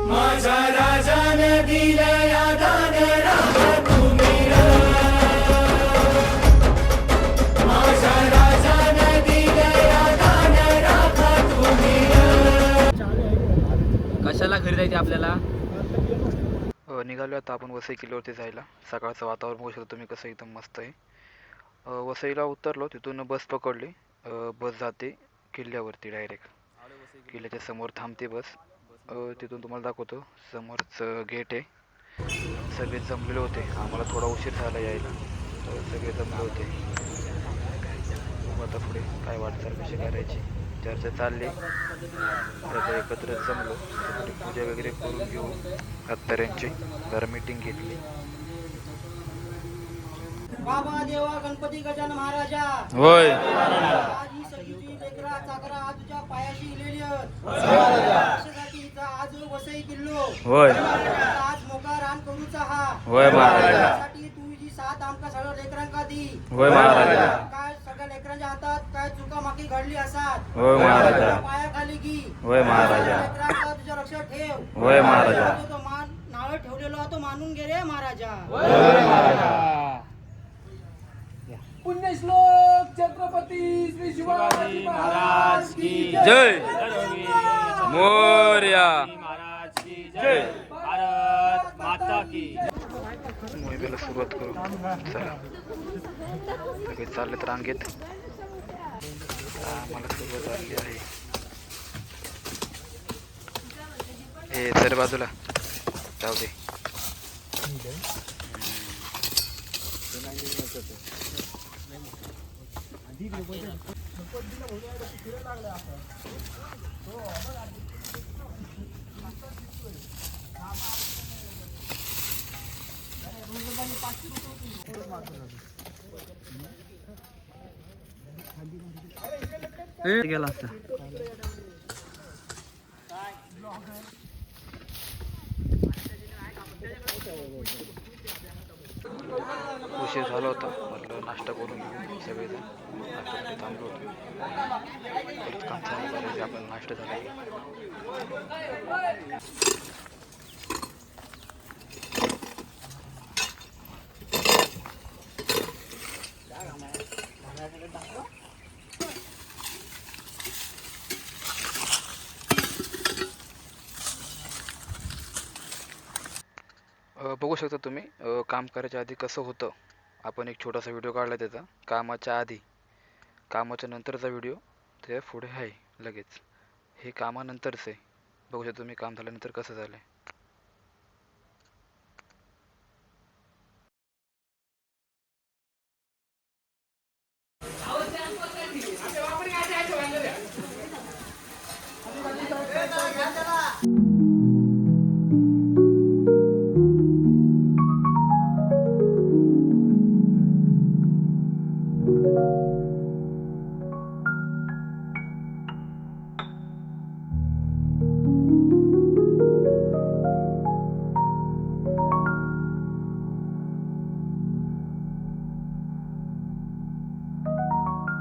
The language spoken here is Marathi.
माझ्या राजाने दिलया दान राखा तुम्ही र. माझ्या राजाने दिलया दान राखा तुम्ही र. कशाला घरी जायचे आपल्याला? निघालो आता आपण वसई किल्ल्यावरती जायला. सकाळचं वातावरण बघू शकतो तुम्ही कसं एकदम मस्त आहे. वसईला उतरलो, तिथून बस पकडली. बस जाते किल्ल्यावरती डायरेक्ट. किल्ल्याच्या समोर थांबते बस. तिथून तुम्हाला दाखवतो, समोरच गेट आहे. सगळे जमलेले होते, आम्हाला थोडा उशीर झाला यायला, तर सगळे जमले होते. मग आता पुढे काय वाटचाल कशी करायची चर्चा चालली. सगळे एकत्र जमलो, थोडी पूजा वगैरे करून घेऊ हत्यारांची. जरा मीटिंग घेतली. बाबा देवा गणपती गजानन महाराजा होय. आज ही सगळी लेकरा चाकरा आज तुझ्या पायाशी इलेली आहेत. आज वसई किल्लो होय. आज मोका रान करूचा हा होय महाराजा. त्यासाठी तू जी साथ आमका सगळ्या लेकरांका दी. होय महाराजा. काय सगळ्या लेकरांच्या हातात काय चुका माकी घडली असात. होय महाराजा. पायाखाली घी. होय महाराजा. लेकरांका तुझ्या लक्षात ठेव. होय महाराजा. तो मान नावे ठेवलेलो तो मानून घे रे महाराजा. पुण्यश्लोक छत्रपती श्री शिवाजी महाराज की जय. मोरया. भारत माता की. मोहिमेला सुरुवात करू. चला, सगळे चाललेत रांगेत. आम्हाला सुरुवात झाली आहे. हे सर बाजूला जाऊ दे. गेला असता. उशीर झाला होता, म्हटलं नाश्ता करून घेऊ सगळेजण. नाश्त्यासाठी थांबलो होतो. परत काम चालू करायचे आपण. नाश्ता झाला. बघू शकता तुम्ही काम करायच्या आधी कसं होतं. आपण एक छोटासा व्हिडिओ काढला त्याचा, कामाच्या आधी. कामाच्या नंतरचा व्हिडिओ त्या पुढे आहे लगेच. हे कामानंतरचं आहे. बघू शकता तुम्ही काम झाल्यानंतर कसं झालं.